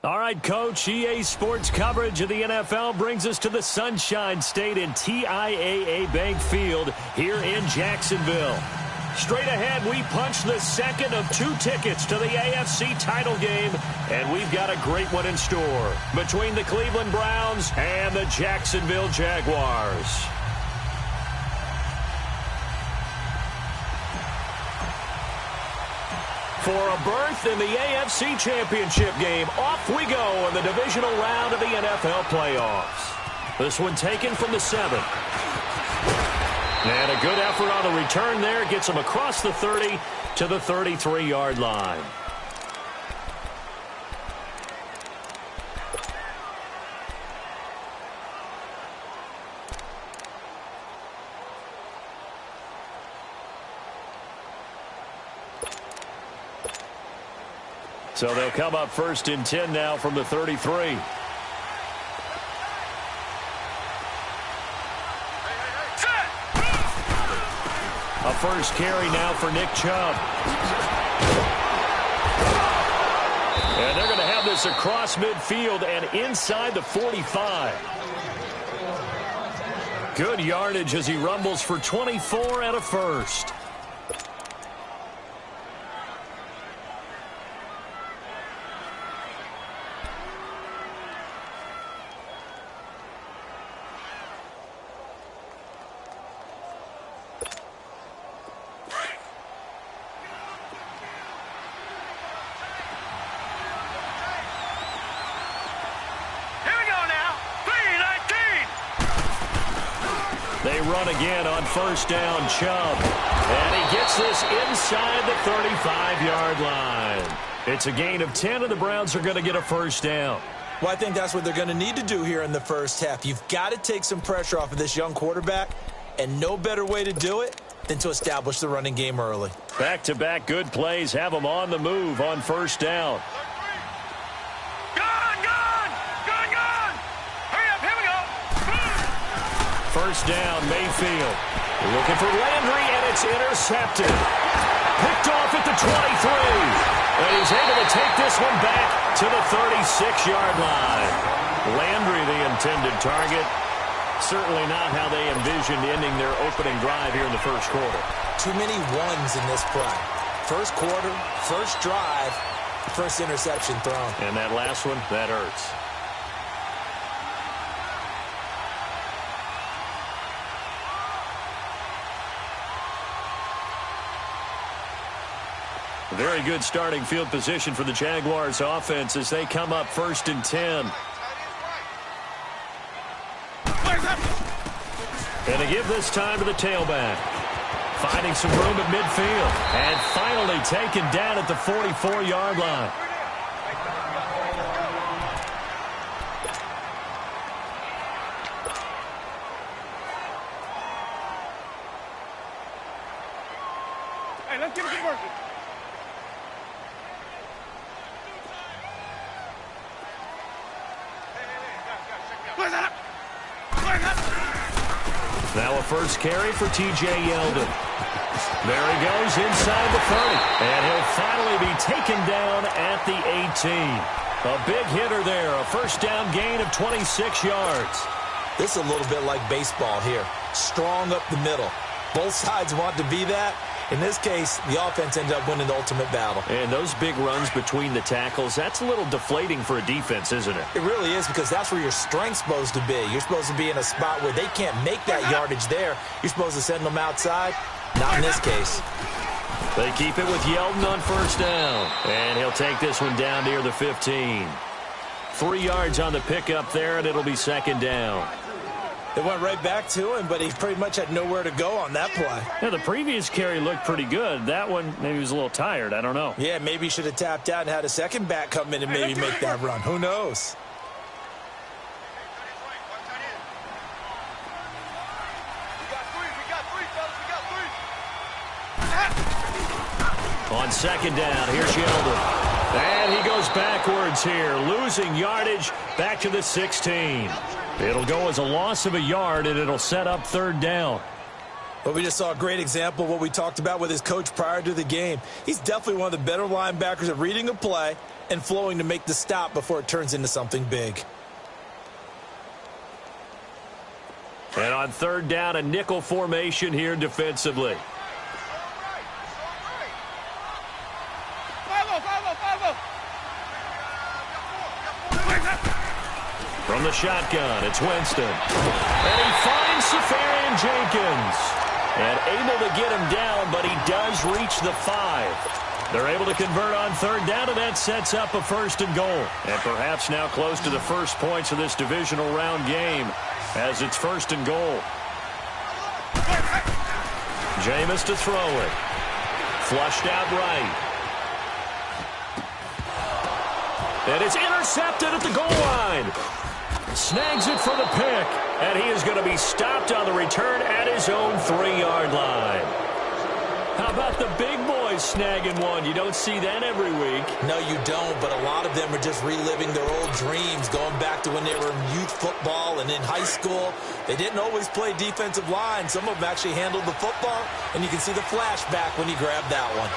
All right, Coach, EA Sports coverage of the NFL brings us to the Sunshine State in TIAA Bank Field here in Jacksonville. Straight ahead, we punch the second of 2 tickets to the AFC title game, and we've got a great one in store between the Cleveland Browns and the Jacksonville Jaguars. For a berth in the AFC Championship game, off we go in the divisional round of the NFL playoffs. This one taken from the 7. And a good effort on the return there gets them across the 30 to the 33-yard line. So they'll come up 1st and 10 now from the 33. A first carry now for Nick Chubb. And they're going to have this across midfield and inside the 45. Good yardage as he rumbles for 24 and a first. They run again on first down, Chubb. And he gets this inside the 35-yard line. It's a gain of 10, and the Browns are going to get a first down. Well, I think that's what they're going to need to do here in the first half. You've got to take some pressure off of this young quarterback, and no better way to do it than to establish the running game early. Back-to-back good plays have them on the move on first down. First down, Mayfield. Looking for Landry, and it's intercepted. Picked off at the 23. And he's able to take this one back to the 36-yard line. Landry, the intended target. Certainly not how they envisioned ending their opening drive here in the first quarter. Too many ones in this play. First quarter, first drive, first interception thrown. And that last one, that hurts. Very good starting field position for the Jaguars offense as they come up 1st and 10. And to give this time to the tailback. Finding some room at midfield. And finally taken down at the 44-yard line. Hey, let's get it working. Now a first carry for T.J. Yeldon. There he goes inside the 30. And he'll finally be taken down at the 18. A big hitter there. A first down gain of 26 yards. This is a little bit like baseball here. Strong up the middle. Both sides want to be that. In this case, the offense ended up winning the ultimate battle. And those big runs between the tackles, that's a little deflating for a defense, isn't it? It really is, because that's where your strength's supposed to be. You're supposed to be in a spot where they can't make that yardage there. You're supposed to send them outside. Not in this case. They keep it with Yeldon on first down. And he'll take this one down near the 15. 3 yards on the pickup there, and it'll be second down. They went right back to him, but he pretty much had nowhere to go on that play. Yeah, the previous carry looked pretty good. That one, maybe he was a little tired. I don't know. Yeah, maybe he should have tapped out and had a second back come in and maybe make that run. Who knows? On second down, here's Yeldon. And he goes backwards here, losing yardage back to the 16. It'll go as a loss of a yard, and it'll set up third down. Well, we just saw a great example of what we talked about with his coach prior to the game. He's definitely one of the better linebackers at reading a play and flowing to make the stop before it turns into something big. And on third down, a nickel formation here defensively. From the shotgun, it's Winston. And he finds Safarian Jenkins. And able to get him down, but he does reach the 5. They're able to convert on third down, and that sets up a 1st and goal. And perhaps now close to the first points of this divisional round game as it's 1st and goal. Jameis to throw it. Flushed out right. And it's intercepted at the goal line. Snags it for the pick. And he is going to be stopped on the return at his own 3-yard line. How about the big boys snagging one? You don't see that every week. No, you don't, but a lot of them are just reliving their old dreams, going back to when they were in youth football and in high school. They didn't always play defensive line. Some of them actually handled the football, and you can see the flashback when he grabbed that one.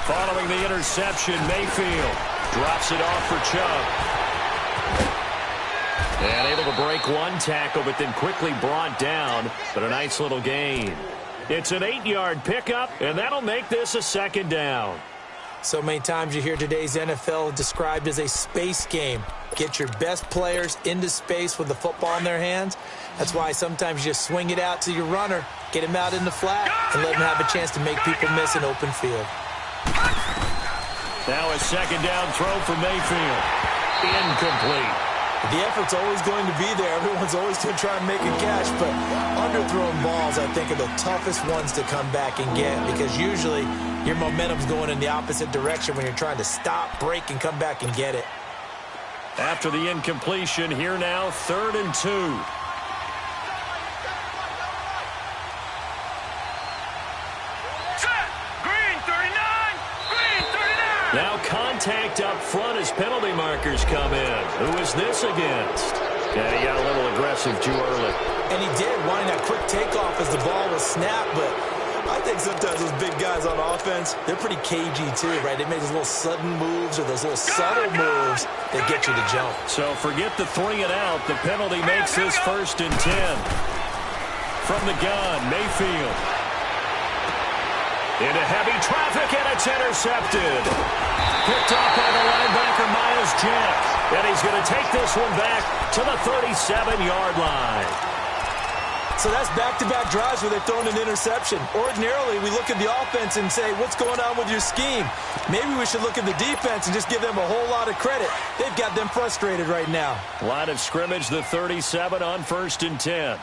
Following the interception, Mayfield drops it off for Chubb. And able to break one tackle, but then quickly brought down. But a nice little gain. It's an 8-yard pickup, and that'll make this a 2nd down. So many times you hear today's NFL described as a space game. Get your best players into space with the football in their hands. That's why sometimes you just swing it out to your runner, get him out in the flat, and let him have a chance to make people miss an open field. Now a 2nd down throw for Mayfield. Incomplete. The effort's always going to be there. Everyone's always going to try and make a catch, but underthrown balls, I think, are the toughest ones to come back and get because usually your momentum's going in the opposite direction when you're trying to stop, break, and come back and get it. After the incompletion, here now, 3rd and 2. Now contact up front as penalty markers come in. Who is this against? Yeah, he got a little aggressive too early. And he did, wanting that quick takeoff as the ball was snapped, but I think sometimes those big guys on offense, they're pretty cagey too, right? They make those little sudden moves or those little subtle moves that get you to jump. So forget the 3 and out. The penalty makes this 1st and 10. From the gun, Mayfield. Into heavy traffic, and it's intercepted. Picked off by the linebacker, Myles Jack. And he's going to take this one back to the 37-yard line. So that's back-to-back drives where they've thrown an interception. Ordinarily, we look at the offense and say, what's going on with your scheme? Maybe we should look at the defense and just give them a whole lot of credit. They've got them frustrated right now. Line of scrimmage, the 37 on 1st and 10.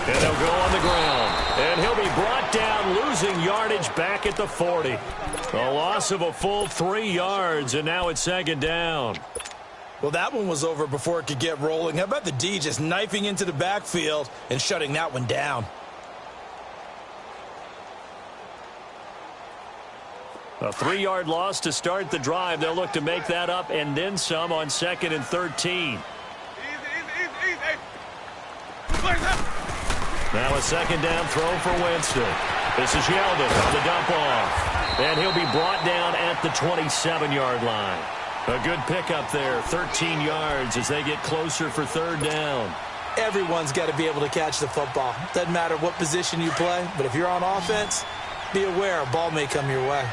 And they'll go on the ground. And he'll be brought down, losing yardage back at the 40. A loss of a full 3 yards, and now it's 2nd down. Well, that one was over before it could get rolling. How about the D just knifing into the backfield and shutting that one down? A 3-yard loss to start the drive. They'll look to make that up and then some on 2nd and 13. Now a 2nd down throw for Winston. This is Yeldon on the dump off. And he'll be brought down at the 27-yard line. A good pickup there, 13 yards as they get closer for 3rd down. Everyone's got to be able to catch the football. Doesn't matter what position you play, but if you're on offense, be aware a ball may come your way.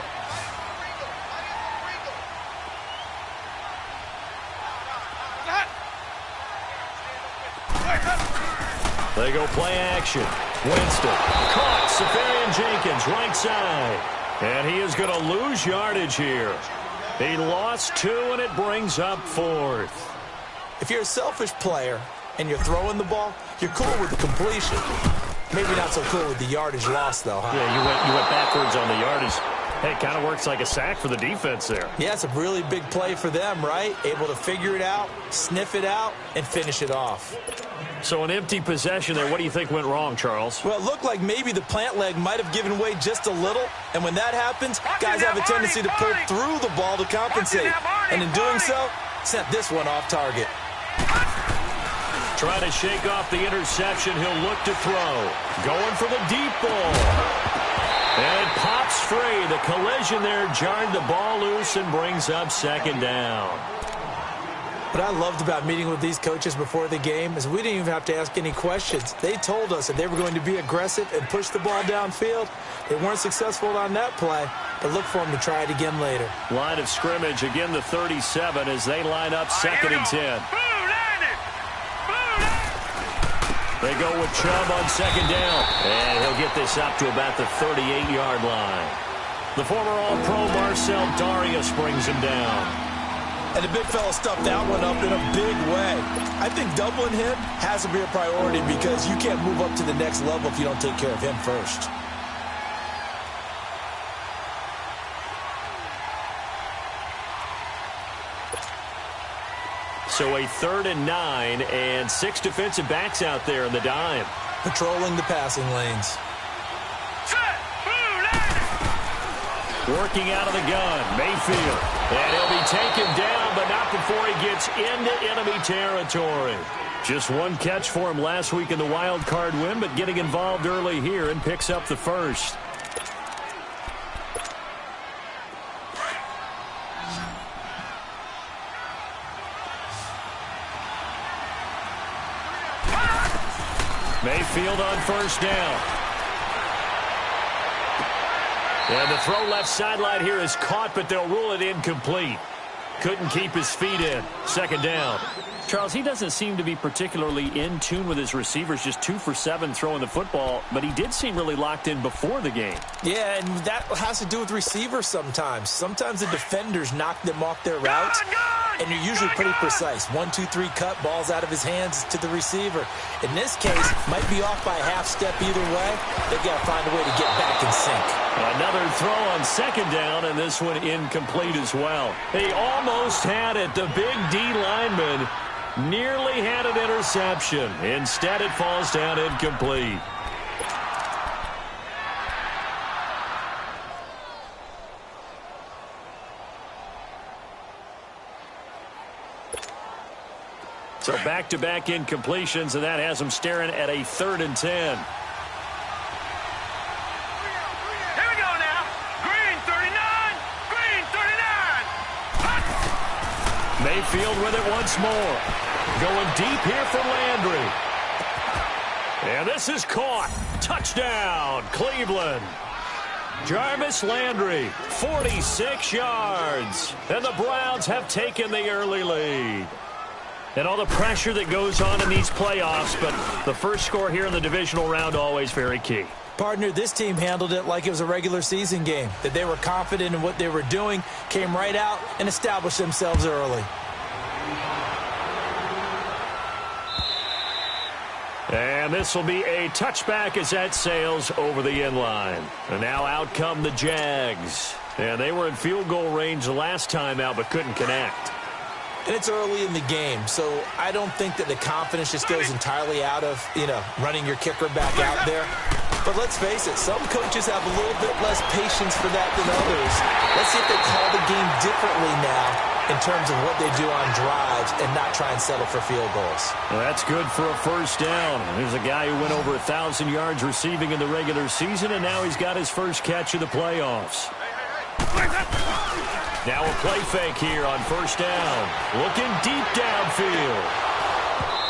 They go play action. Winston caught. Safarian Jenkins right side. And he is going to lose yardage here. He lost 2, and it brings up 4th. If you're a selfish player and you're throwing the ball, you're cool with the completion. Maybe not so cool with the yardage loss, though, huh? Yeah, you went backwards on the yardage. Hey, it kind of works like a sack for the defense there. Yeah, it's a really big play for them, right? Able to figure it out, sniff it out, and finish it off. So an empty possession there. What do you think went wrong, Charles? Well, it looked like maybe the plant leg might have given way just a little. And when that happens, guys have a tendency to pull through the ball to compensate. And in doing so, sent this one off target. Trying to shake off the interception. He'll look to throw. Going for the deep ball. And it pops free. The collision there jarred the ball loose and brings up second down. What I loved about meeting with these coaches before the game is we didn't even have to ask any questions. They told us that they were going to be aggressive and push the ball downfield. They weren't successful on that play, but look for them to try it again later. Line of scrimmage, again the 37 as they line up second and 10. They go with Chubb on second down. And he'll get this up to about the 38-yard line. The former All-Pro Marcel Darius brings him down. And the big fella stuffed that one up in a big way. I think doubling him has to be a priority because you can't move up to the next level if you don't take care of him first. So a 3rd and 9 and 6 defensive backs out there in the dime. Patrolling the passing lanes. Working out of the gun, Mayfield. And he'll be taken down, but not before he gets into enemy territory. Just one catch for him last week in the wild card win, but getting involved early here and picks up the first. Mayfield on first down. And the throw left sideline here is caught, but they'll rule it incomplete. Couldn't keep his feet in. Second down. Charles, he doesn't seem to be particularly in tune with his receivers, just 2 for 7 throwing the football, but he did seem really locked in before the game. Yeah, and that has to do with receivers sometimes. Sometimes the defenders knock them off their routes, and you're usually pretty precise. 1, 2, 3 cut, balls out of his hands to the receiver. In this case, might be off by a half step either way. They've got to find a way to get back in sync. Another throw on second down, and this one incomplete as well. He almost had it. The big D lineman nearly had an interception. Instead, it falls down incomplete. So back-to-back incompletions, and that has him staring at a 3rd and 10. Mayfield with it once more. Going deep here for Landry. And this is caught. Touchdown, Cleveland. Jarvis Landry, 46 yards. And the Browns have taken the early lead. And all the pressure that goes on in these playoffs, but the first score here in the divisional round always very key. Partner, this team handled it like it was a regular season game, that they were confident in what they were doing, came right out and established themselves early. And this will be a touchback as that sails over the end line. And now out come the Jags. And they were in field goal range the last time out, but couldn't connect. And it's early in the game, so I don't think that the confidence just goes entirely out of, running your kicker back out there. But let's face it, some coaches have a little bit less patience for that than others. Let's see if they call the game differently now in terms of what they do on drives and not try and settle for field goals. Well, that's good for a first down. There's a guy who went over 1,000 yards receiving in the regular season, and now he's got his first catch of the playoffs. Now a play fake here on first down. Looking deep downfield.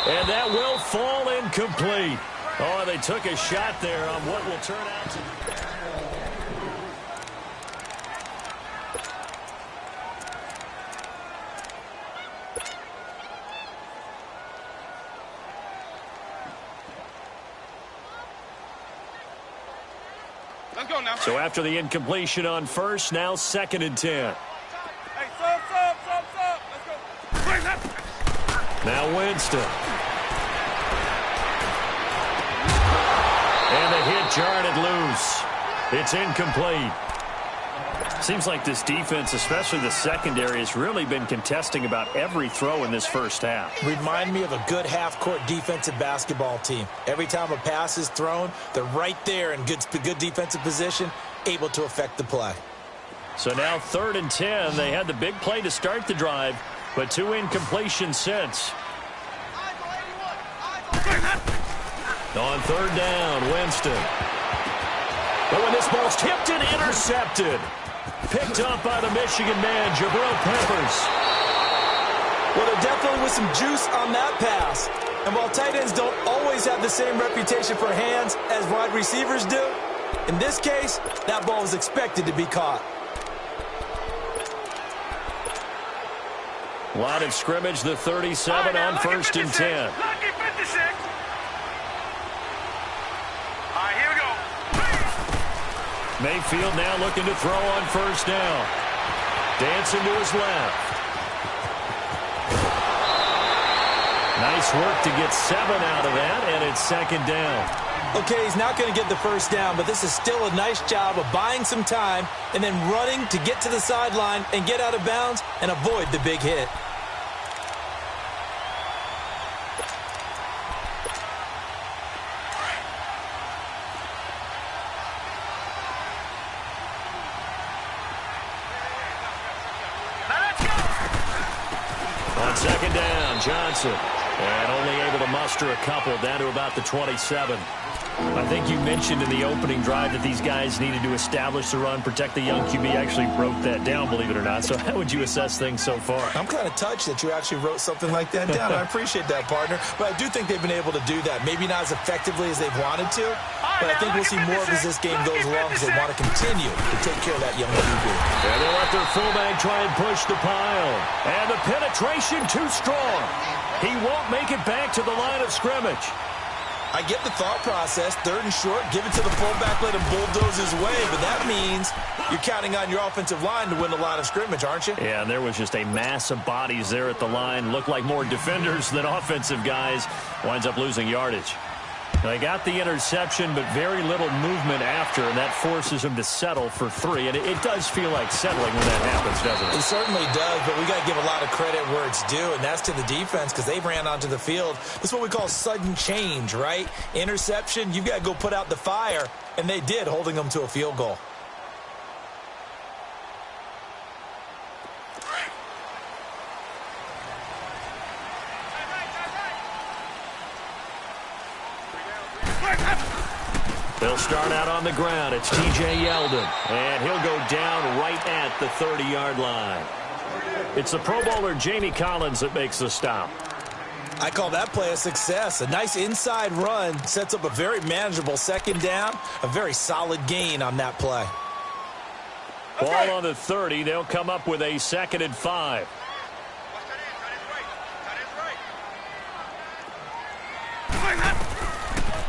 And that will fall incomplete. Oh, they took a shot there on what will turn out to be. Let's go now. So after the incompletion on first, now 2nd and 10. Hey, stop. Let's go. Now Winston. And the hit jarred it loose. It's incomplete. Seems like this defense, especially the secondary, has really been contesting about every throw in this first half. Remind me of a good half-court defensive basketball team. Every time a pass is thrown, they're right there in good defensive position, able to affect the play. So now 3rd and 10. They had the big play to start the drive, but 2 incompletions since. On 3rd down, Winston. But when this ball's tipped and intercepted. Picked up by the Michigan man, Jabril Peppers. Well, there definitely was some juice on that pass. And while tight ends don't always have the same reputation for hands as wide receivers do, in this case, that ball was expected to be caught. Line of scrimmage, the 37 on 1st and 10. Mayfield now looking to throw on 1st down. Dancing to his left. Nice work to get 7 out of that, and it's 2nd down. Okay, he's not going to get the 1st down, but this is still a nice job of buying some time and then running to get to the sideline and get out of bounds and avoid the big hit. On 2nd down, Johnson. And only able to muster a couple down to about the 27. I think you mentioned in the opening drive that these guys needed to establish the run, protect the young QB. Actually wrote that down, believe it or not. So how would you assess things so far? I'm kind of touched that you actually wrote something like that down. I appreciate that, partner. But I do think they've been able to do that. Maybe not as effectively as they've wanted to, but I think we'll see more of as this game goes along because they want to continue to take care of that young QB. And they let their fullback try and push the pile. And the penetration too strong. He won't make it back to the line of scrimmage. I get the thought process, 3rd and short, give it to the fullback, let him bulldoze his way, but that means you're counting on your offensive line to win the line of scrimmage, aren't you? Yeah, and there was just a mass of bodies there at the line. Looked like more defenders than offensive guys. Winds up losing yardage. They got the interception, but very little movement after, and that forces him to settle for 3. And it does feel like settling when that happens, doesn't it? It certainly does, but we got to give a lot of credit where it's due, and that's to the defense because they ran onto the field. That's what we call sudden change, right? Interception, you've got to go put out the fire, and they did, holding them to a field goal. They'll start out on the ground. It's T.J. Yeldon, and he'll go down right at the 30-yard line. It's the Pro Bowler Jamie Collins that makes the stop. I call that play a success. A nice inside run sets up a very manageable 2nd down, a very solid gain on that play. Ball on the 30. They'll come up with a 2nd and 5.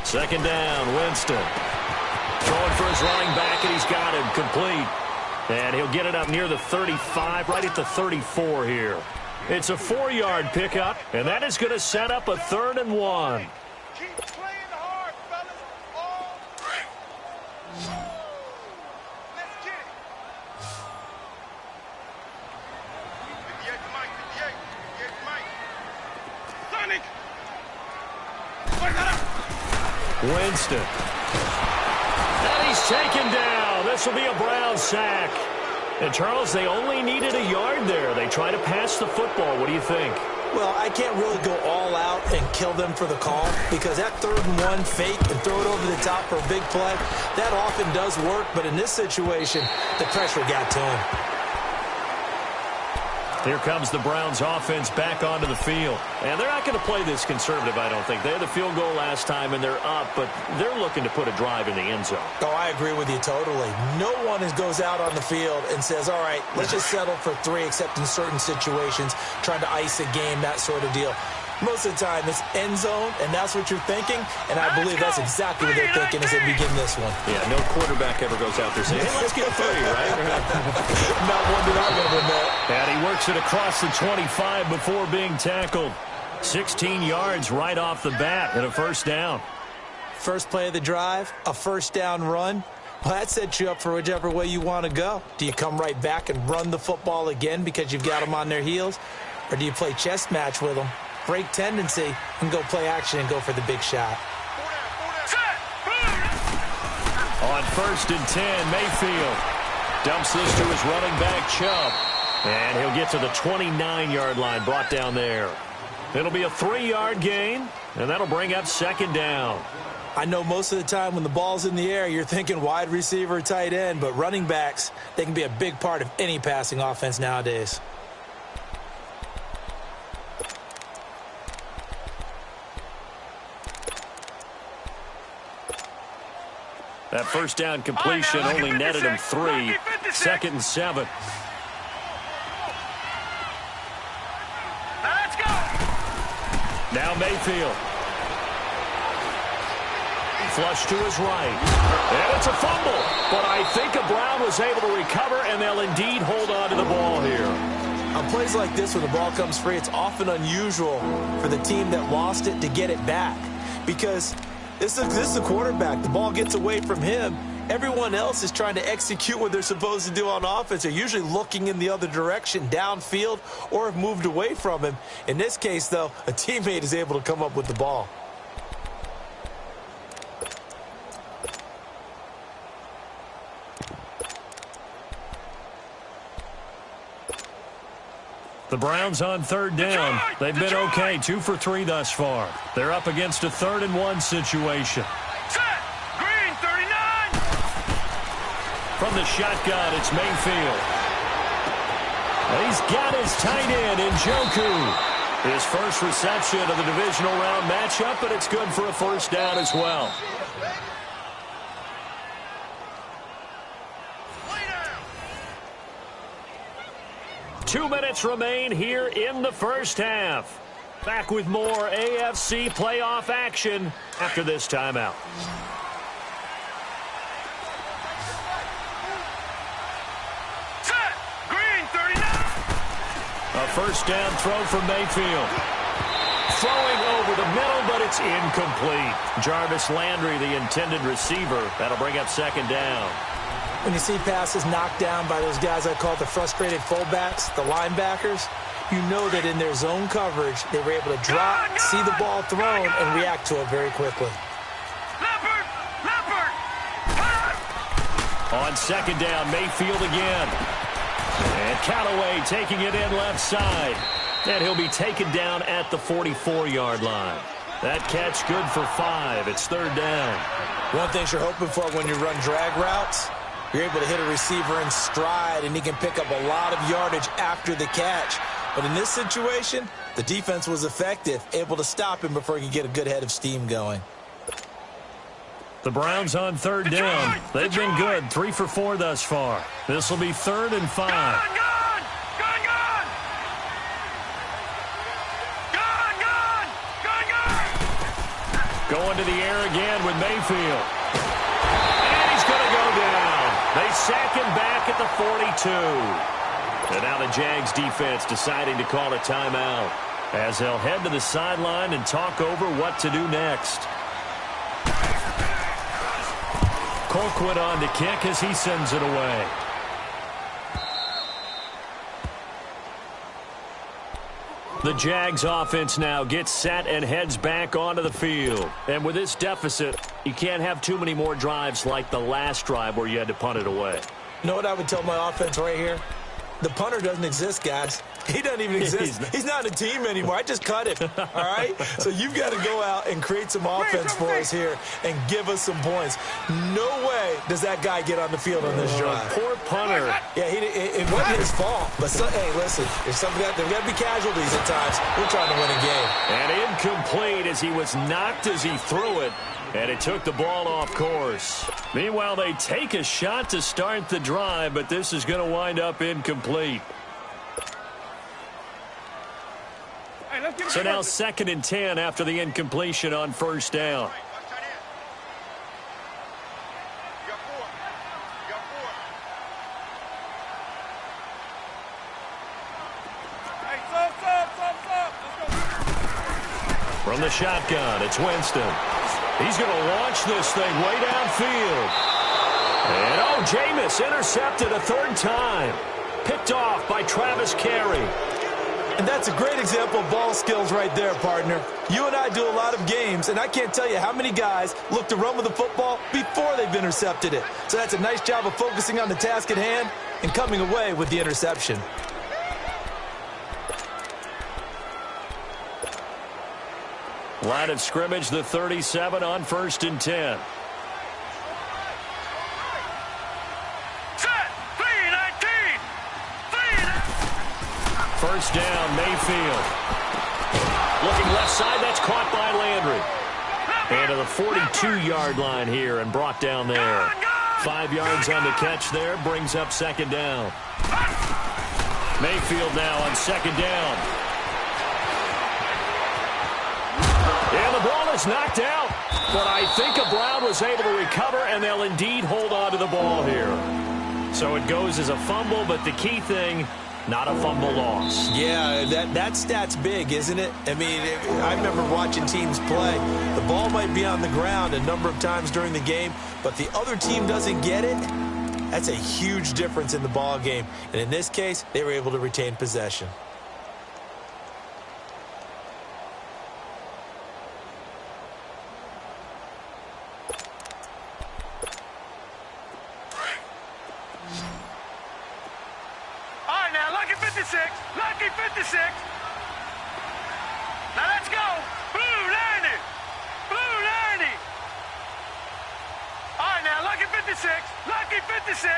Second down, Winston. Throwing for his running back, and he's got him complete. And he'll get it up near the 35, right at the 34 here. It's a 4-yard pickup, and that is going to set up a 3rd and 1. Keep playing hard, fellas. All right. Let's get it. 58 to Mike, 58 to Mike. Sonic. Bring that up. Winston. And he's taken down. This will be a Brown sack. And, Charles, they only needed a yard there. They try to pass the football. What do you think? Well, I can't really go all out and kill them for the call because that 3rd and 1 fake and throw it over the top for a big play, that often does work. But in this situation, the pressure got to him. Here comes the Browns offense back onto the field. And they're not going to play this conservative, I don't think. They had the field goal last time, and they're up, but they're looking to put a drive in the end zone. Oh, I agree with you totally. No one goes out on the field and says, all right, let's just settle for 3, except in certain situations, trying to ice a game, that sort of deal. Most of the time, it's end zone, and that's what you're thinking, and I believe that's exactly what they're thinking as they begin this one. Yeah, no quarterback ever goes out there saying, hey, let's get 3, right? Not one that I'm going to admit. And he works it across the 25 before being tackled. 16 yards right off the bat and a 1st down. First play of the drive, a 1st down run. Well, that sets you up for whichever way you want to go. Do you come right back and run the football again because you've got them on their heels? Or do you play chess match with them, break tendency, and go play action and go for the big shot? On 1st and 10, Mayfield dumps this to his running back, Chubb. And he'll get to the 29-yard line, brought down there. It'll be a 3-yard gain, and that'll bring up 2nd down. I know most of the time when the ball's in the air, you're thinking wide receiver, tight end, but running backs, they can be a big part of any passing offense nowadays. That first down completion only netted him 3. 2nd and 7. Let's go. Now Mayfield. Flush to his right. And it's a fumble. But I think Brown was able to recover, and they'll indeed hold on to the ball here. On plays like this, when the ball comes free, it's often unusual for the team that lost it to get it back. Because this is the quarterback. The ball gets away from him. Everyone else is trying to execute what they're supposed to do on offense. They're usually looking in the other direction, downfield, or have moved away from him. In this case, though, a teammate is able to come up with the ball. The Browns on 3rd down. They've been okay, 2 for 3 thus far. They're up against a 3rd and 1 situation. Set. Green 39. From the shotgun, it's Mayfield. He's got his tight end in Njoku. His first reception of the divisional round matchup, but it's good for a 1st down as well. 2 minutes remain here in the 1st half. Back with more AFC playoff action after this timeout. Set. Green 39. A 1st down throw from Mayfield. Throwing over the middle, but it's incomplete. Jarvis Landry, the intended receiver. That'll bring up 2nd down. When you see passes knocked down by those guys I call the frustrated fullbacks, the linebackers, you know that in their zone coverage, they were able to drop, see the ball thrown, and react to it very quickly. Leopard. On 2nd down, Mayfield again. And Callaway taking it in left side. And he'll be taken down at the 44-yard line. That catch good for 5. It's 3rd down. One thing you're hoping for when you run drag routes, you're able to hit a receiver in stride, and he can pick up a lot of yardage after the catch. But in this situation, the defense was effective, able to stop him before he could get a good head of steam going. The Browns on 3rd down. They've been good, 3 for 4 thus far. This will be 3rd and 5. Gone. Going to the air again with Mayfield. And he's going to go down. They sack him back at the 42. And now the Jags defense deciding to call a timeout as they'll head to the sideline and talk over what to do next. Colquitt on to kick as he sends it away. The Jags offense now gets set and heads back onto the field. And with this deficit, you can't have too many more drives like the last drive where you had to punt it away. You know what I would tell my offense right here? The punter doesn't exist, guys. He doesn't even exist. He's not a team anymore. I just cut him, all right? So you've got to go out and create some offense for us here and give us some points. No way does that guy get on the field on this drive. Poor punter. Yeah, it wasn't his fault. But, hey, listen, there's got to be casualties at times. We're trying to win a game. And incomplete as he was knocked as he threw it. And it took the ball off course. Meanwhile, they take a shot to start the drive, but this is going to wind up incomplete. So now 2nd and 10 after the incompletion on 1st down. From the shotgun, it's Winston. He's going to launch this thing way downfield. And Jameis intercepted a third time. Picked off by Travis Carey. And that's a great example of ball skills right there, partner. You and I do a lot of games, and I can't tell you how many guys look to run with the football before they've intercepted it. So that's a nice job of focusing on the task at hand and coming away with the interception. Line of scrimmage, the 37 on 1st and 10. First down, Mayfield. Looking left side, that's caught by Landry. And to the 42-yard line here and brought down there. 5 yards on the catch there, brings up second down. Mayfield now on second down. And the ball is knocked out. But I think Brown was able to recover, and they'll indeed hold on to the ball here. So it goes as a fumble, but the key thing, not a fumble loss. Yeah, that stat's big, isn't it? I mean, I remember watching teams play. The ball might be on the ground a number of times during the game, but the other team doesn't get it. That's a huge difference in the ball game. And in this case, they were able to retain possession. Lucky 56. Now let's go. Blue 90. Blue 90. All right, now Lucky 56. Lucky 56.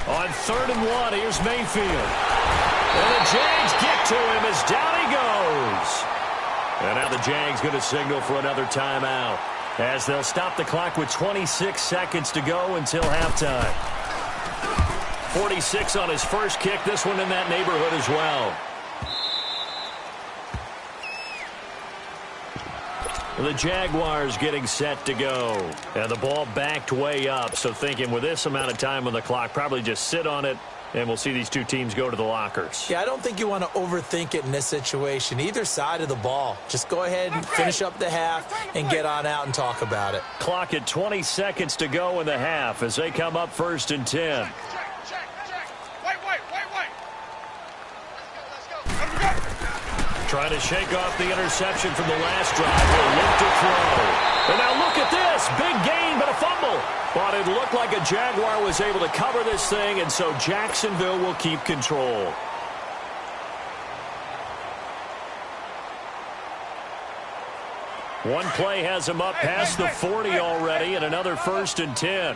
On 3rd and 1, here's Mayfield. And the Jags get to him as down he goes. And now the Jags going to signal for another timeout as they'll stop the clock with 26 seconds to go until halftime. 46 on his first kick. This one in that neighborhood as well. The Jaguars getting set to go. And the ball backed way up. So thinking with this amount of time on the clock, probably just sit on it, and we'll see these two teams go to the lockers. Yeah, I don't think you want to overthink it in this situation. Either side of the ball. Just go ahead and finish up the half and get on out and talk about it. Clock at 20 seconds to go in the half as they come up 1st and 10. Trying to shake off the interception from the last drive. He'll look to throw. And now look at this. Big gain, but a fumble. But it looked like a Jaguar was able to cover this thing, and so Jacksonville will keep control. One play has him up past the 40 already, and another 1st and 10.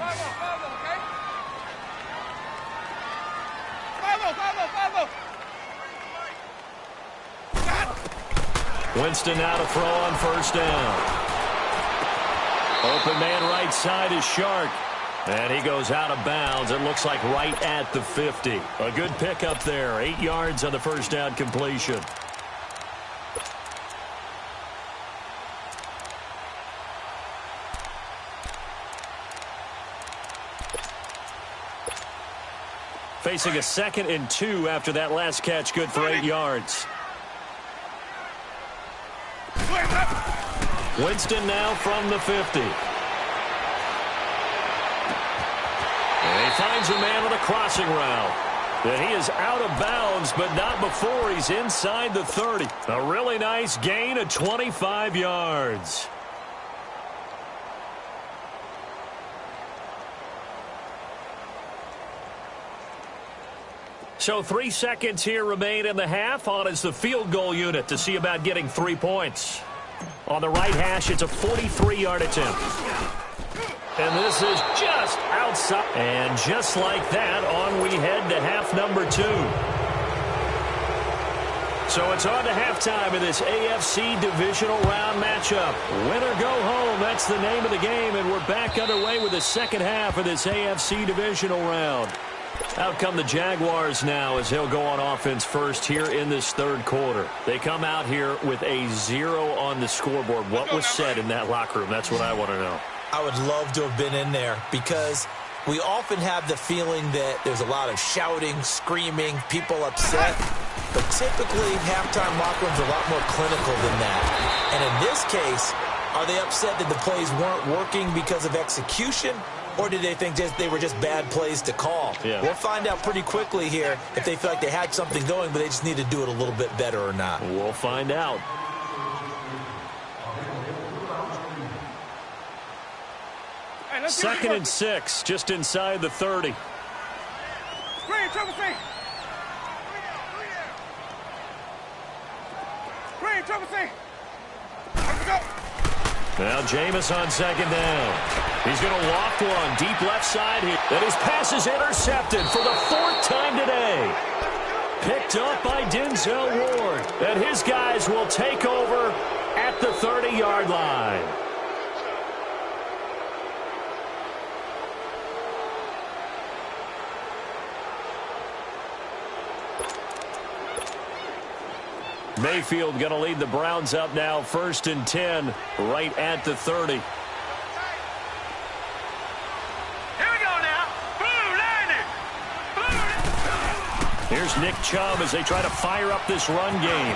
Winston now to throw on 1st down. Open man right side is Shark. And he goes out of bounds. It looks like right at the 50. A good pickup there. 8 yards on the 1st down completion. Facing a 2nd and 2 after that last catch. Good for 8 yards. Winston now from the 50. And he finds a man on a crossing route. And he is out of bounds, but not before he's inside the 30. A really nice gain of 25 yards. So 3 seconds here remain in the half. On is the field goal unit to see about getting 3 points. On the right hash, it's a 43-yard attempt. And this is just outside. And just like that, on we head to half number 2. So it's on to halftime in this AFC Divisional Round matchup. Win or go home, that's the name of the game. And we're back underway with the second half of this AFC Divisional Round. Out come the Jaguars now as he'll go on offense first here in this 3rd quarter. They come out here with a 0 on the scoreboard. What was said in that locker room? That's what I want to know. I would love to have been in there because we often have the feeling that there's a lot of shouting, screaming, people upset. But typically, halftime locker rooms are a lot more clinical than that. And in this case, are they upset that the plays weren't working because of execution? Or did they think they were just bad plays to call? Yeah. We'll find out pretty quickly here if they feel like they had something going, but they just need to do it a little bit better or not. We'll find out. Second and 6, just inside the 30. Green, triple C. Green, triple C. Let's go. Now Jameis on second down. He's going to loft one deep left side here. And his pass is intercepted for the 4th time today. Picked up by Denzel Ward. And his guys will take over at the 30-yard line. Mayfield going to lead the Browns up now, 1st and 10, right at the 30. Here we go now. Blue landing. Here's Nick Chubb as they try to fire up this run game.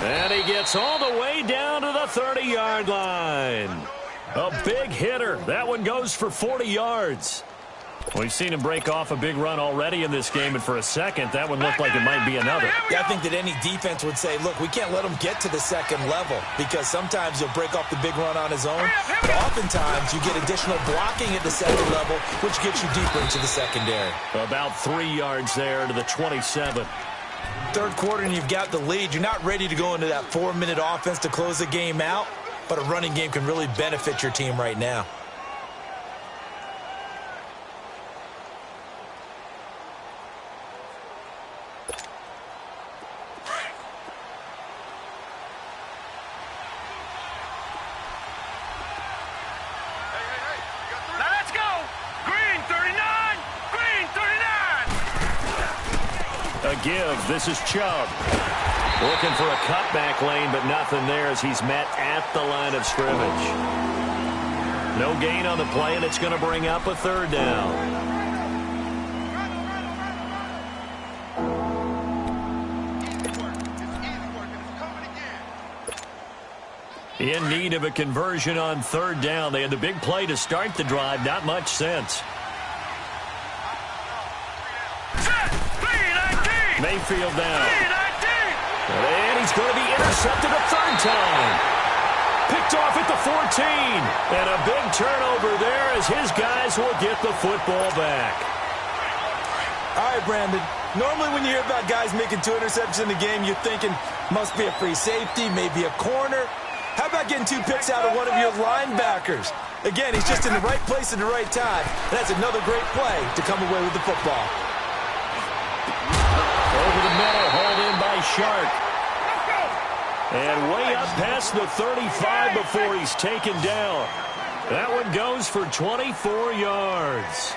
And he gets all the way down to the 30-yard line. A big hitter. That one goes for 40 yards. We've seen him break off a big run already in this game, and for a second, that one looked like it might be another. Yeah, I think that any defense would say, look, we can't let him get to the second level because sometimes he'll break off the big run on his own, but oftentimes you get additional blocking at the second level, which gets you deeper into the secondary. About 3 yards there to the 27. Third quarter and you've got the lead. You're not ready to go into that 4-minute offense to close the game out, but a running game can really benefit your team right now. Now let's go. Green 39. Green 39. A give. This is Chubb. Looking for a cutback lane, but nothing there as he's met at the line of scrimmage. No gain on the play, and it's going to bring up a 3rd down. In need of a conversion on 3rd down. They had the big play to start the drive. Not much sense. Mayfield down. And he's going to be intercepted a 3rd time. Picked off at the 14. And a big turnover there as his guys will get the football back. All right, Brandon. Normally when you hear about guys making 2 interceptions in the game, you're thinking must be a free safety, maybe a corner. How about getting 2 picks out of one of your linebackers? Again, he's just in the right place at the right time. And that's another great play to come away with the football. Over the middle, hauled in by Shark. And way up past the 35 before he's taken down. That one goes for 24 yards.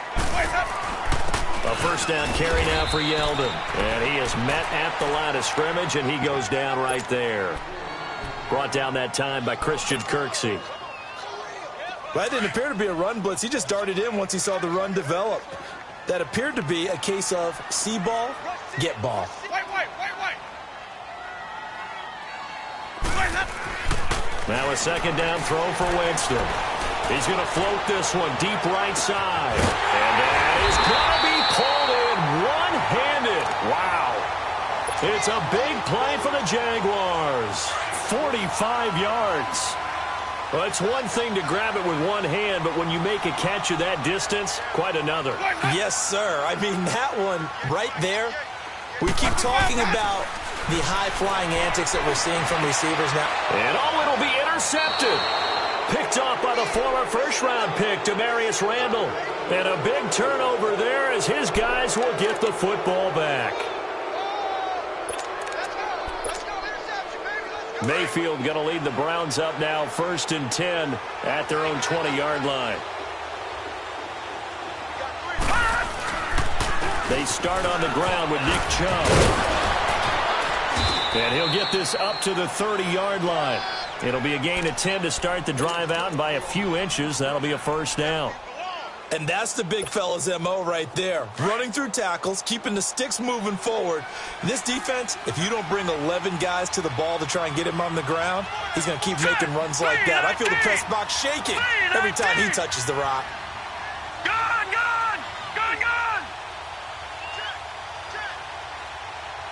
A 1st down carry now for Yeldon. And he is met at the line of scrimmage, and he goes down right there. Brought down that time by Christian Kirksey. Well, that didn't appear to be a run blitz. He just darted in once he saw the run develop. That appeared to be a case of see ball, get ball. Now a 2nd down throw for Winston. He's going to float this one deep right side. And that is going to be pulled in one-handed. Wow. It's a big play for the Jaguars. 45 yards. Well, it's one thing to grab it with one hand, but when you make a catch of that distance, quite another. Yes, sir. I mean, that one right there, we keep talking about the high-flying antics that we're seeing from receivers now. And it'll be intercepted. Picked off by the former 1st-round pick, Demarius Randall. And a big turnover there as his guys will get the football back. Mayfield going to lead the Browns up now, 1st and 10 at their own 20-yard line. They start on the ground with Nick Chubb. And he'll get this up to the 30-yard line. It'll be a gain of 10 to start the drive out, and by a few inches, that'll be a 1st down. And that's the big fella's MO right there. Running through tackles, keeping the sticks moving forward. This defense, if you don't bring 11 guys to the ball to try and get him on the ground, he's going to keep making runs like that. I feel the press box shaking every time he touches the rock. Gone!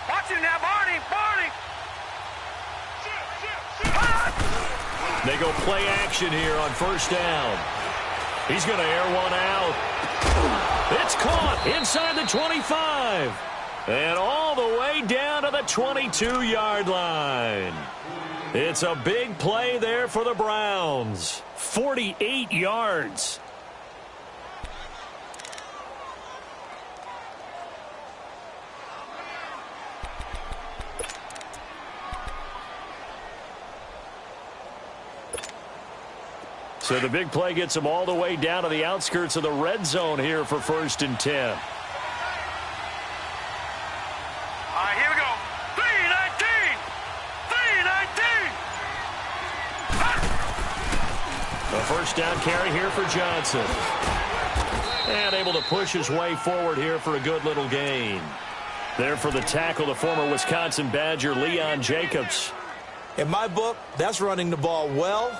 Watch him now, Barney! They go play action here on first down. He's going to air one out. It's caught inside the 25. And all the way down to the 22-yard line. It's a big play there for the Browns. 48 yards. So the big play gets them all the way down to the outskirts of the red zone here for 1st and 10. All right, here we go. 3-19! A first down carry here for Johnson. And able to push his way forward here for a good little gain. There for the tackle, the former Wisconsin Badger, Leon Jacobs. In my book, that's running the ball well,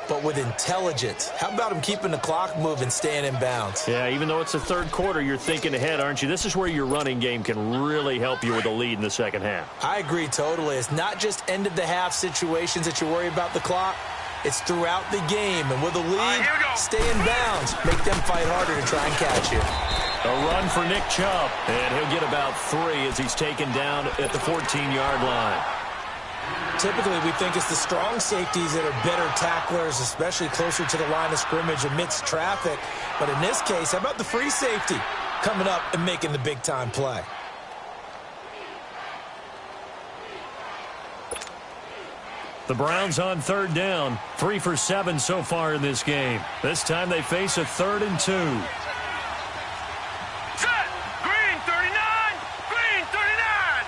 but with intelligence. How about him keeping the clock moving, staying in bounds? Yeah, even though it's the third quarter, you're thinking ahead, aren't you? This is where your running game can really help you with a lead in the second half. I agree totally. It's not just end-of-the-half situations that you worry about the clock. It's throughout the game. And with a lead, stay in bounds. Make them fight harder to try and catch you. A run for Nick Chubb. And he'll get about 3 as he's taken down at the 14-yard line. Typically, we think it's the strong safeties that are better tacklers, especially closer to the line of scrimmage amidst traffic. But in this case, how about the free safety coming up and making the big-time play? The Browns on third down. 3 for 7 so far in this game. This time they face a 3rd and 2. Set! Green 39! Green 39!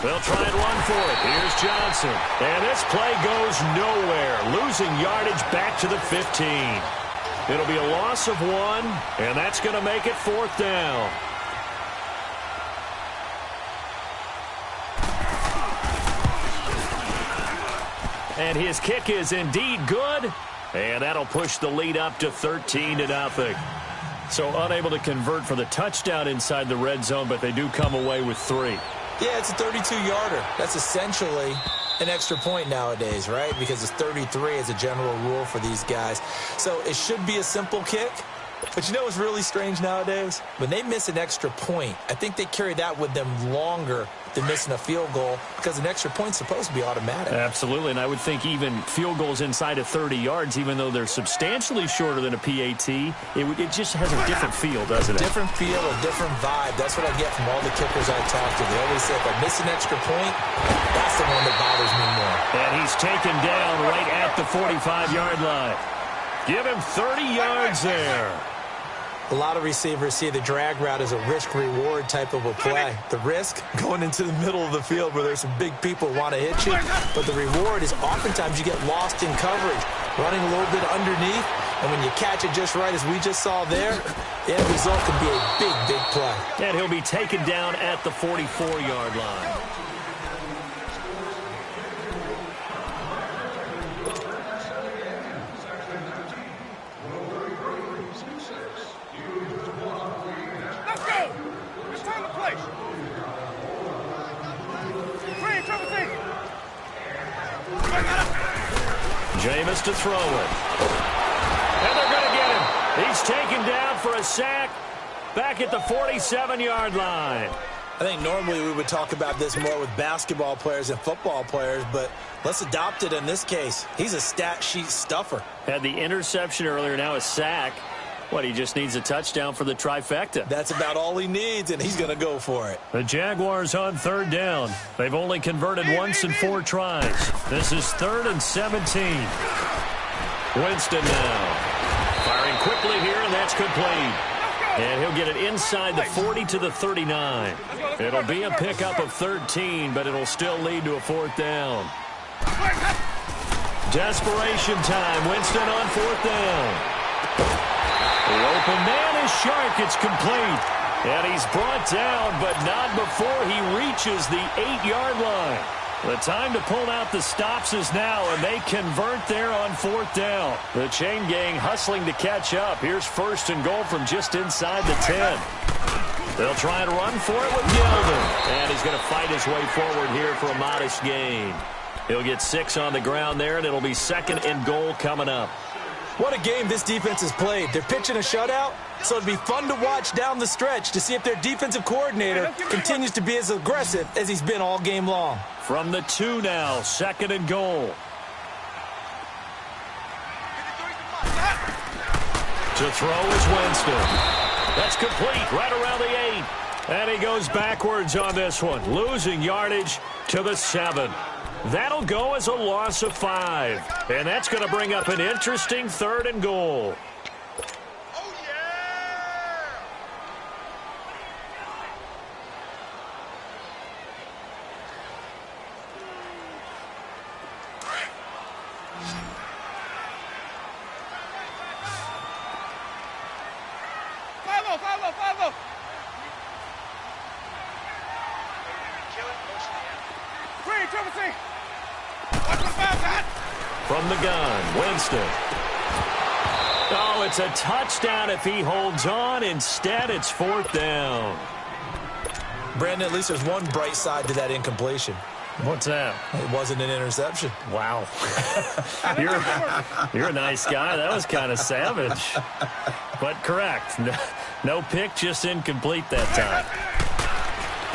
They'll try and run for it. Here's Johnson. And this play goes nowhere. Losing yardage back to the 15. It'll be a loss of 1, and that's going to make it 4th down. And his kick is indeed good. And that'll push the lead up to 13-0. So unable to convert for the touchdown inside the red zone, but they do come away with 3. Yeah, it's a 32-yarder. That's essentially an extra point nowadays, right? Because it's 33 as a general rule for these guys. So it should be a simple kick. But you know what's really strange nowadays? When they miss an extra point, I think they carry that with them longer than missing a field goal because an extra point's supposed to be automatic. Absolutely, and I would think even field goals inside of 30 yards, even though they're substantially shorter than a PAT, it just has a different feel, doesn't it? Different feel, a different vibe. That's what I get from all the kickers I talk to. They always say if I miss an extra point, that's the one that bothers me more. And he's taken down right at the 45-yard line. Give him 30 yards there. A lot of receivers see the drag route as a risk-reward type of a play. The risk, going into the middle of the field where there's some big people who want to hit you. But the reward is oftentimes you get lost in coverage, running a little bit underneath. And when you catch it just right, as we just saw there, the end result can be a big, big play. And he'll be taken down at the 44-yard line. Jameis to throw it. And they're going to get him. He's taken down for a sack back at the 47-yard line. I think normally we would talk about this more with basketball players and football players, but let's adopt it in this case. He's a stat sheet stuffer. Had the interception earlier, now a sack. What, he just needs a touchdown for the trifecta. That's about all he needs, and he's going to go for it. The Jaguars on third down. They've only converted once in 4 tries. This is 3rd and 17. Winston now. Firing quickly here, and that's complete. And he'll get it inside the 40 to the 39. It'll be a pickup of 13, but it'll still lead to a 4th down. Desperation time. Winston on 4th down. The open man is Shark. It's complete. And he's brought down, but not before he reaches the 8-yard line. The time to pull out the stops is now, and they convert there on 4th down. The chain gang hustling to catch up. Here's 1st and goal from just inside the 10. They'll try and run for it with Yeldon. And he's going to fight his way forward here for a modest gain. He'll get 6 on the ground there, and it'll be 2nd and goal coming up. What a game this defense has played. They're pitching a shutout, so it'd be fun to watch down the stretch to see if their defensive coordinator continues to be as aggressive as he's been all game long. From the 2 now, 2nd and goal. To throw is Winston. That's complete right around the 8. And he goes backwards on this one, losing yardage to the 7. That'll go as a loss of 5. And that's going to bring up an interesting 3rd and goal. From the gun, Winston. Oh, it's a touchdown if he holds on. Instead, it's 4th down. Brandon, at least there's one bright side to that incompletion. What's that? It wasn't an interception. Wow. You're a nice guy. That was kind of savage. But correct. No pick, just incomplete that time.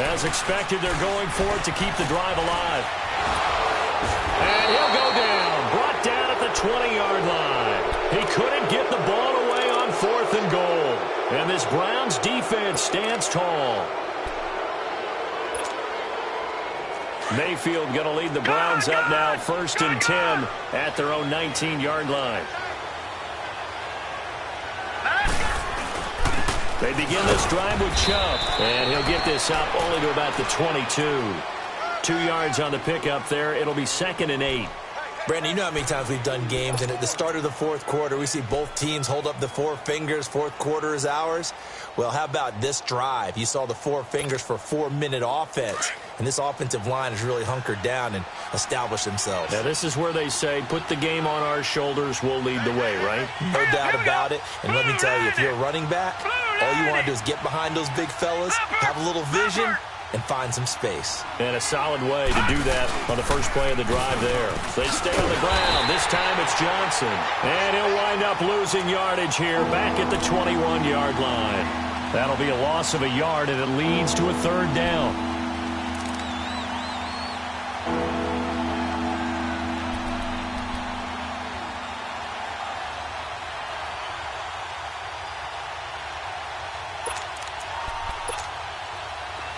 As expected, they're going for it to keep the drive alive. And he'll go down. Brought down at the 20-yard line. He couldn't get the ball away on 4th and goal. And this Browns defense stands tall. Mayfield going to lead the Browns up now, 1st and 10 at their own 19-yard line. They begin this drive with Chubb, and he'll get this up only to about the 22. 2 yards on the pickup there. It'll be 2nd and 8. Brandon, you know how many times we've done games, and at the start of the 4th quarter, we see both teams hold up the 4 fingers, 4th quarter is ours. Well, how about this drive? You saw the 4 fingers for 4-minute offense, and this offensive line has really hunkered down and established themselves. Now, this is where they say, put the game on our shoulders, we'll lead the way, right? No doubt about it. And let me tell you, if you're a running back, all you want to do is get behind those big fellas, have a little vision, and find some space. And a solid way to do that on the first play of the drive there. They stay on the ground. This time it's Johnson. And he'll wind up losing yardage here back at the 21-yard line. That'll be a loss of a yard, and it leads to a 3rd down.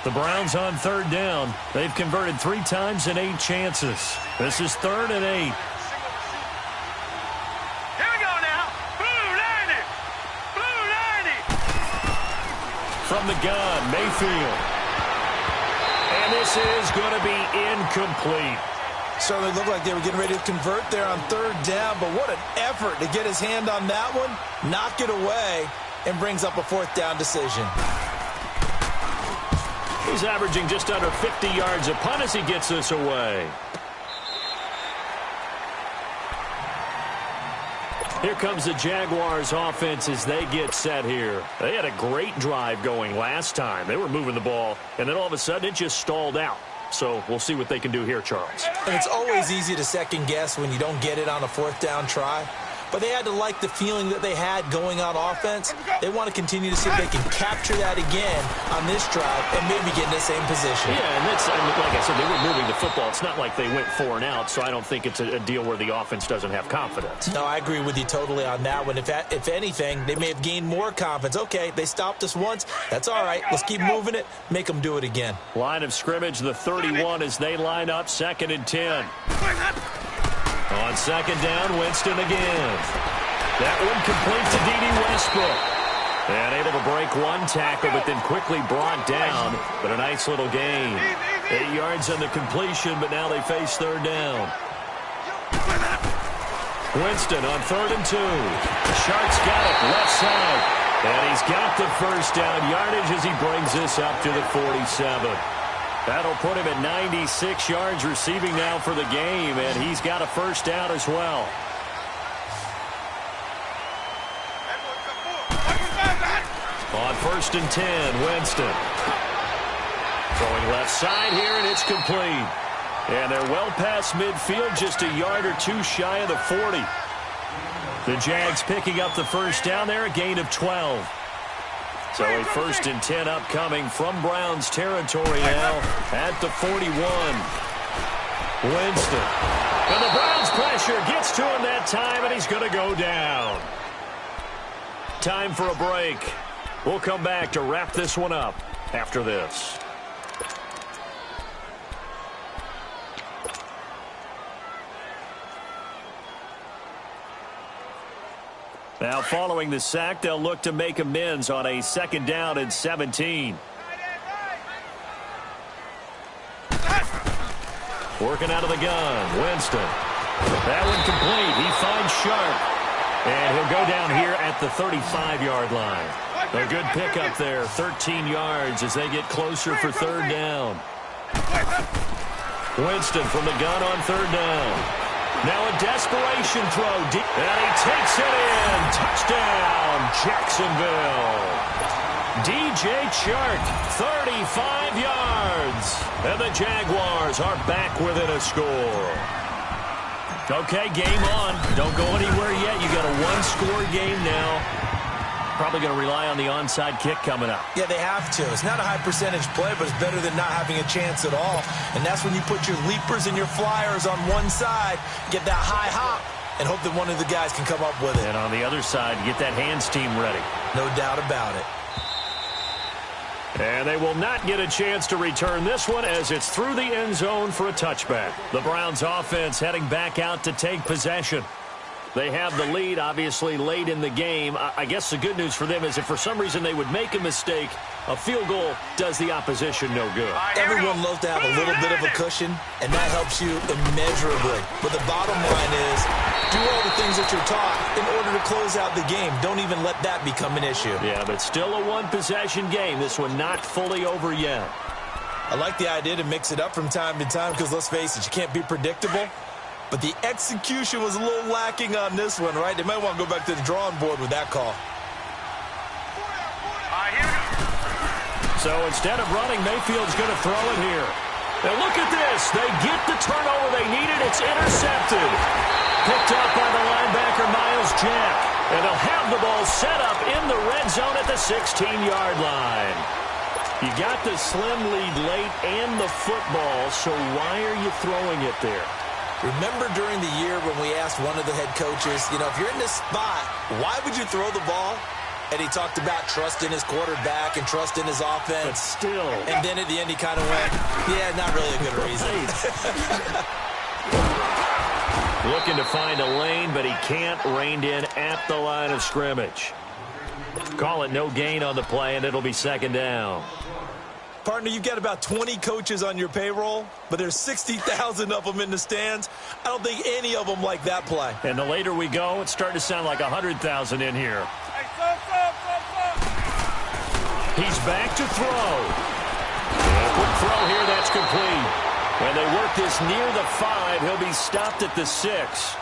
The Browns on 3rd down. They've converted 3 times in 8 chances. This is 3rd and 8. Here we go now. Blue 90. Blue 90. From the gun, Mayfield. And this is going to be incomplete. Certainly looked like they were getting ready to convert there on 3rd down, but what an effort to get his hand on that one, knock it away, and brings up a 4th down decision. He's averaging just under 50 yards a punt as he gets this away. Here comes the Jaguars offense as they get set here. They had a great drive going last time. They were moving the ball, and then all of a sudden it just stalled out. So we'll see what they can do here, Charles. And it's always easy to second guess when you don't get it on a 4th down try. But they had to like the feeling that they had going on offense. They want to continue to see if they can capture that again on this drive and maybe get in the same position. Yeah, and that's, like I said, they were moving the football. It's not like they went 4 and out, so I don't think it's a deal where the offense doesn't have confidence. No, I agree with you totally on that one. If anything, they may have gained more confidence. Okay, they stopped us once. That's all right. Let's keep moving it. Make them do it again. Line of scrimmage, the 31 as they line up, 2nd and 10. On 2nd down, Winston again. That one complete to D.D. Westbrook. And able to break one tackle, but then quickly brought down. But a nice little gain. 8 yards on the completion, but now they face 3rd down. Winston on 3rd and 2. Shark's got it left side. And he's got the first down yardage as he brings this up to the 47. That'll put him at 96 yards receiving now for the game, and he's got a first down as well. On 1st and 10, Winston. Throwing left side here, and it's complete. And they're well past midfield, just a yard or two shy of the 40. The Jags picking up the first down there, a gain of 12. So a 1st and 10 upcoming from Browns territory now at the 41. Winston. And the Browns pressure gets to him that time, and he's going to go down. Time for a break. We'll come back to wrap this one up after this. Now, following the sack, they'll look to make amends on a 2nd down and 17. Working out of the gun, Winston. That one complete. He finds Sharp. And he'll go down here at the 35-yard line. A good pickup there, 13 yards as they get closer for 3rd down. Winston from the gun on 3rd down. Now a desperation throw. And he takes it in. Touchdown, Jacksonville. DJ Chark, 35 yards. And the Jaguars are back within a score. Okay, game on. Don't go anywhere yet. You got a one-score game now. Probably going to rely on the onside kick coming up. Yeah, they have to. It's not a high-percentage play, but it's better than not having a chance at all. And that's when you put your leapers and your flyers on one side, get that high hop, and hope that one of the guys can come up with it. And on the other side, get that hands team ready. No doubt about it. And they will not get a chance to return this one as it's through the end zone for a touchback. The Browns offense heading back out to take possession. They have the lead, obviously, late in the game. I guess the good news for them is if for some reason they would make a mistake, a field goal does the opposition no good. Everyone loves to have a little bit of a cushion, and that helps you immeasurably. But the bottom line is, do all the things that you're taught in order to close out the game. Don't even let that become an issue. Yeah, but still a one-possession game. This one not fully over yet. I like the idea to mix it up from time to time because, let's face it, you can't be predictable. But the execution was a little lacking on this one, right? They might want to go back to the drawing board with that call. So instead of running, Mayfield's going to throw it here. And look at this. They get the turnover they needed. It's intercepted. Picked up by the linebacker, Miles Jack. And they'll have the ball set up in the red zone at the 16-yard line. You got the slim lead late and the football, so why are you throwing it there? Remember during the year when we asked one of the head coaches, you know, if you're in this spot, why would you throw the ball? And he talked about trust in his quarterback and trust in his offense. But still. And then at the end he kind of went, yeah, not really a good reason. Looking to find a lane, but he can't. Reined in at the line of scrimmage. Call it no gain on the play, and it'll be 2nd down. Partner, you've got about 20 coaches on your payroll, but there's 60,000 of them in the stands. I don't think any of them like that play. And the later we go, it's starting to sound like 100,000 in here. He's back to throw. And a quick throw here, that's complete. When they work this near the 5, he'll be stopped at the 6.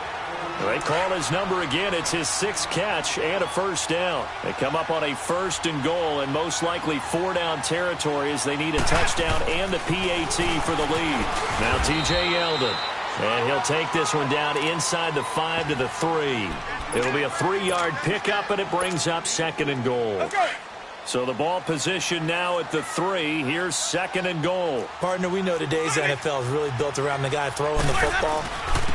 They call his number again. It's his 6th catch and a first down. They come up on a 1st and goal and most likely 4-down territory as they need a touchdown and a PAT for the lead. Now TJ Yeldon. And he'll take this one down inside the 5 to the 3. It'll be a 3-yard pickup, and it brings up 2nd and goal. So the ball position now at the 3. Here's 2nd and goal. Partner, we know today's NFL is really built around the guy throwing the football.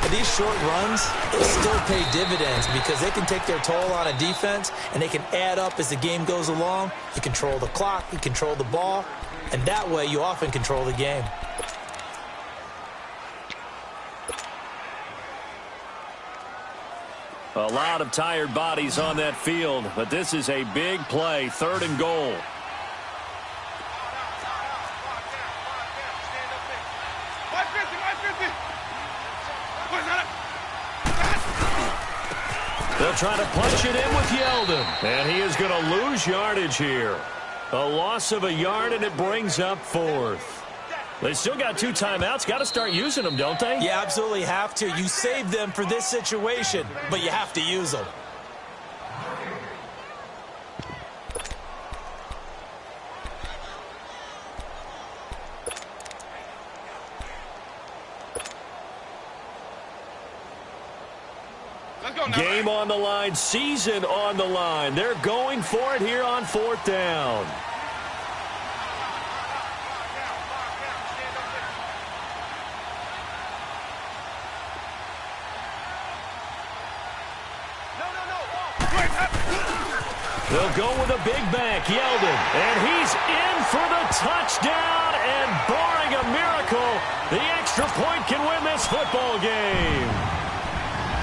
And these short runs, they still pay dividends because they can take their toll on a defense, and they can add up as the game goes along. You control the clock, you control the ball, and that way you often control the game. A lot of tired bodies on that field, but this is a big play, 3rd and goal. They'll try to punch it in with Yeldon. And he is going to lose yardage here. A loss of a yard, and it brings up fourth. They still got 2 timeouts. Got to start using them, don't they? You absolutely have to. You save them for this situation, but you have to use them. Game on the line, season on the line. They're going for it here on 4th down. They'll go with a big back, Yeldon. And he's in for the touchdown. And barring a miracle, the extra point can win this football game.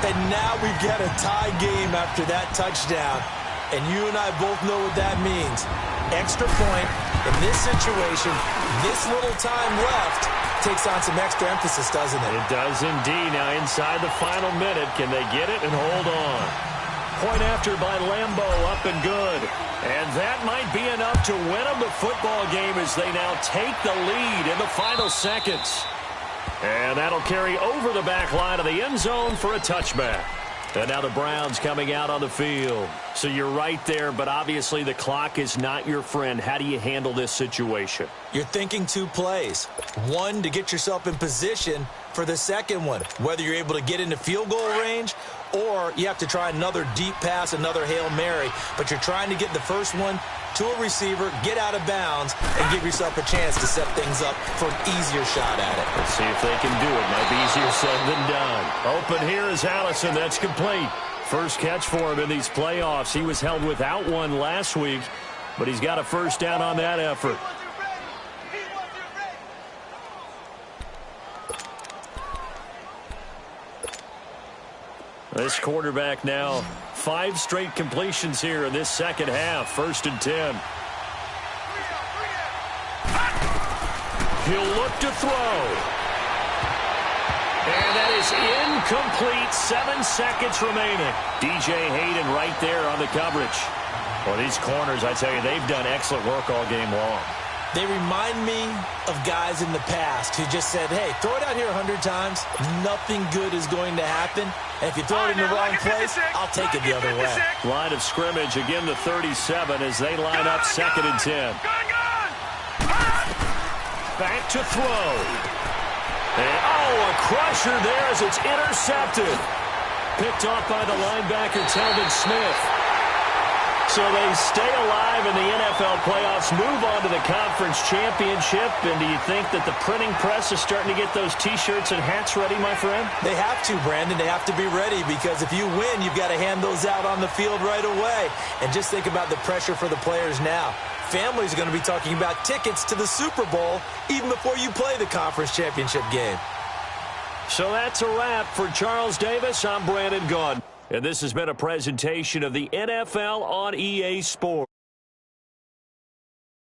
And now we've got a tie game after that touchdown. And you and I both know what that means. Extra point in this situation, this little time left, takes on some extra emphasis, doesn't it? It does indeed. Now inside the final minute, can they get it and hold on? Point after by Lambeau, up and good. And that might be enough to win them the football game as they now take the lead in the final seconds. And that'll carry over the back line of the end zone for a touchback. And now the Browns coming out on the field. So you're right there, but obviously the clock is not your friend. How do you handle this situation? You're thinking 2 plays. One, to get yourself in position for the second one, whether you're able to get into field goal range or you have to try another deep pass, another Hail Mary. But you're trying to get the first one to a receiver, get out of bounds, and give yourself a chance to set things up for an easier shot at it. Let's see if they can do it. Might be easier said than done. Open here is Allison. That's complete. First catch for him in these playoffs. He was held without one last week, but he's got a first down on that effort. This quarterback now 5 straight completions here in this second half. 1st and 10. He'll look to throw. And that is incomplete. 7 seconds remaining. DJ Hayden right there on the coverage. Well, these corners, I tell you, they've done excellent work all game long. They remind me of guys in the past who just said, hey, throw it out here 100 times. Nothing good is going to happen. And if you throw it in the wrong place, I'll take it the other way. Line of scrimmage, again the 37 as they line up 2nd and 10. Back to throw. And, a crusher there as it's intercepted. Picked off by the linebacker, Telvin Smith. So they stay alive in the NFL playoffs, move on to the conference championship. And do you think that the printing press is starting to get those T-shirts and hats ready, my friend? They have to, Brandon. They have to be ready because if you win, you've got to hand those out on the field right away. And just think about the pressure for the players now. Families are going to be talking about tickets to the Super Bowl even before you play the conference championship game. So that's a wrap for Charles Davis. I'm Brandon Gaudin. And this has been a presentation of the NFL on EA Sports.